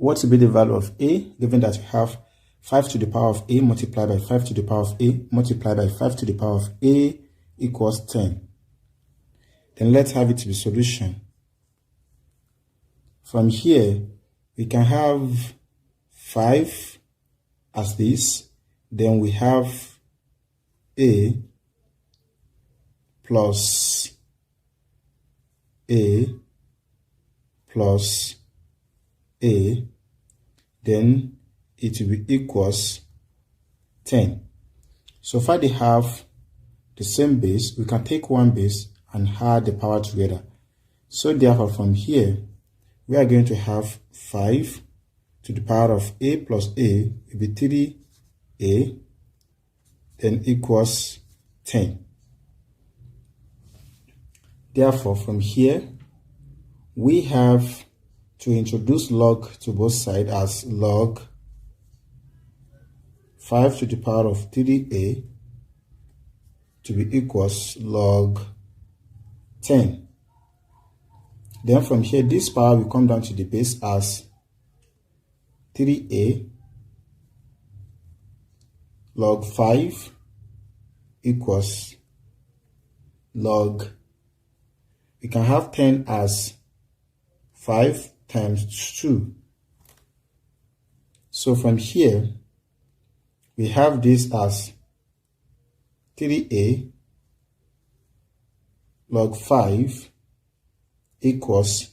what will be the value of a, given that we have 5 to the power of a multiplied by 5 to the power of a multiplied by 5 to the power of a equals 10. Then let's have it to be solution. From here, we can have 5 as this, then we have a plus a plus a, then it will be equals 10. So far they have the same base, we can take one base and add the power together. So therefore from here, we are going to have 5 to the power of a plus a will be 3a, then equals 10. Therefore from here, we have to introduce log to both sides as log 5 to the power of 3a to be equals log 10. Then from here, this power will come down to the base as 3a log 5 equals log, we can have 10 as 5 times 2. So from here, we have this as 3a log 5 equals,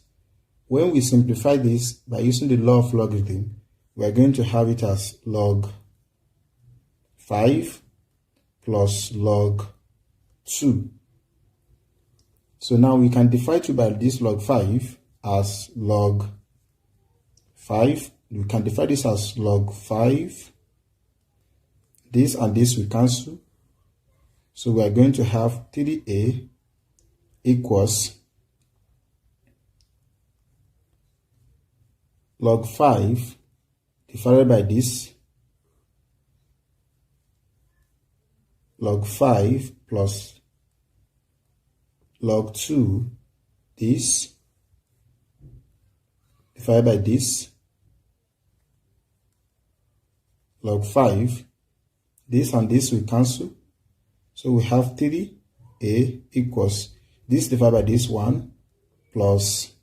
when we simplify this by using the law of logarithm, we are going to have it as log 5 plus log 2. So now we can divide 2 by this log 5 as log 5. We can divide this as log 5. This and this will cancel. So we are going to have 3a equals log 5 divided by this log 5 plus log 2, this divided by this log 5. This and this will cancel. So we have 3a equals this divided by this one plus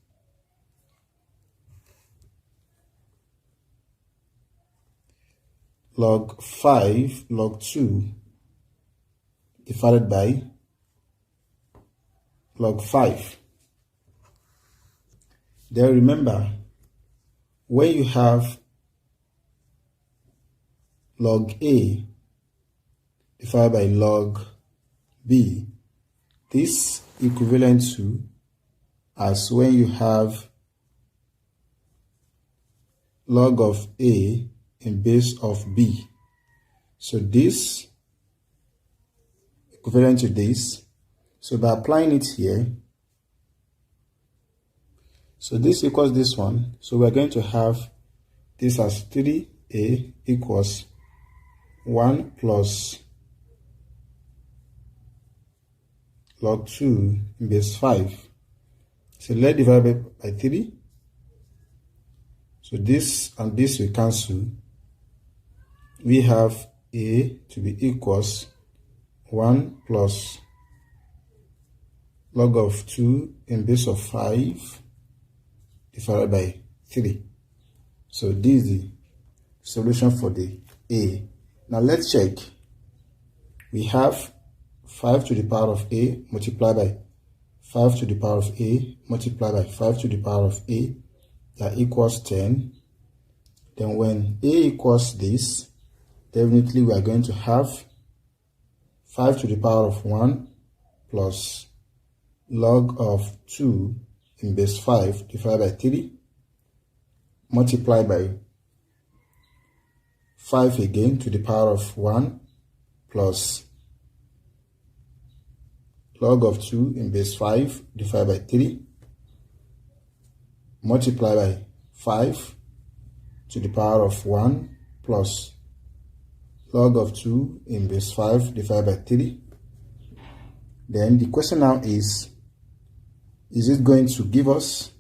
log 5 log 2 divided by log 5. Then remember, when you have log a divided by log b, this equivalent to as when you have log of a in base of b. So this equivalent to this. So by applying it here, so this equals this one. So we're going to have this as 3a equals 1 plus log 2 in base 5. So let's divide by 3. So this and this will cancel. We have a to be equals 1 plus log of 2 in base of 5 divided by 3. So this is the solution for the a. Now let's check. We have 5 to the power of a multiplied by 5 to the power of a multiplied by 5 to the power of a, that equals 10. Then when a equals this, definitely we are going to have 5 to the power of 1 plus log of 2 in base 5 divided by 3 multiplied by 5 again to the power of 1 plus log of 2 in base 5 divided by 3 multiplied by 5 to the power of 1 plus log of 2 in base 5 divided by 3. Then the question now is it going to give us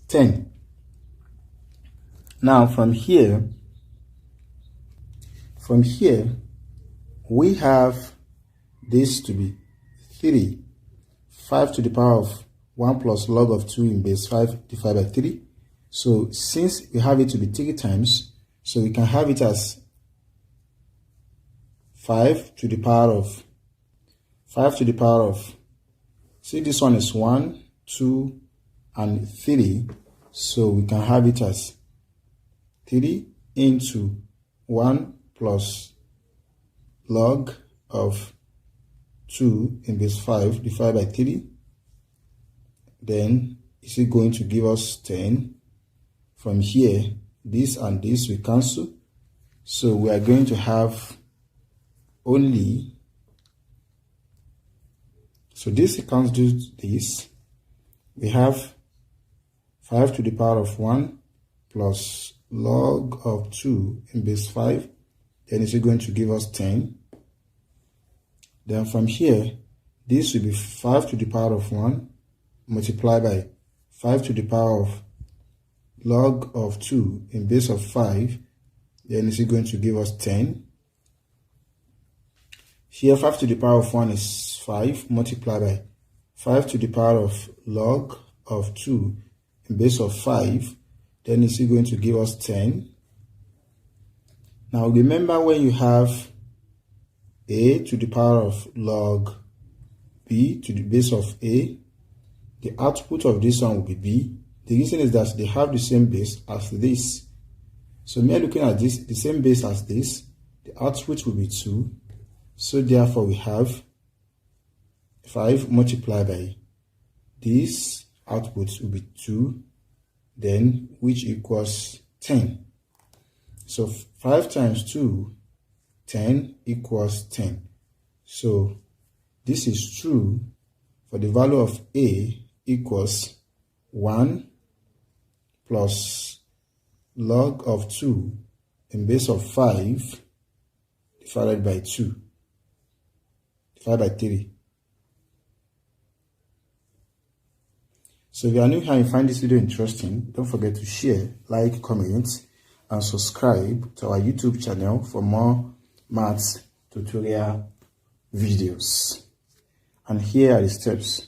10. Now from here, we have this to be 3. 5 to the power of 1 plus log of 2 in base 5 divided by 3. So since we have it to be 3 times, so we can have it as 5 to the power of, see this one is 1, 2, and 3. So we can have it as 3 into 1 plus log of 2 in base 5 divided by 3. Then is it going to give us 10? From here, this and this will cancel. So we are going to have only, so this cancels this. We have 5 to the power of 1 plus log of 2 in base 5. Then is it going to give us 10? Then from here, this will be 5 to the power of 1 multiplied by 5 to the power of log of 2 in base of 5. Then is it going to give us 10? Here 5 to the power of 1 is 5 multiplied by 5 to the power of log of 2 in base of 5. Then is it going to give us 10? Now remember, when you have a to the power of log b to the base of a, the output of this one will be b. The reason is that they have the same base as this. So we are looking at this, the same base as this, the output will be 2. So therefore we have 5 multiplied by this output will be 2, then which equals 10. So 5 times 2, 10 equals 10. So this is true for the value of a equals 1 plus log of 2 in base of 5 divided by 2 divided by 3. So if you are new here and you find this video interesting, don't forget to share, like, comment, and subscribe to our YouTube channel for more maths tutorial videos. And here are the steps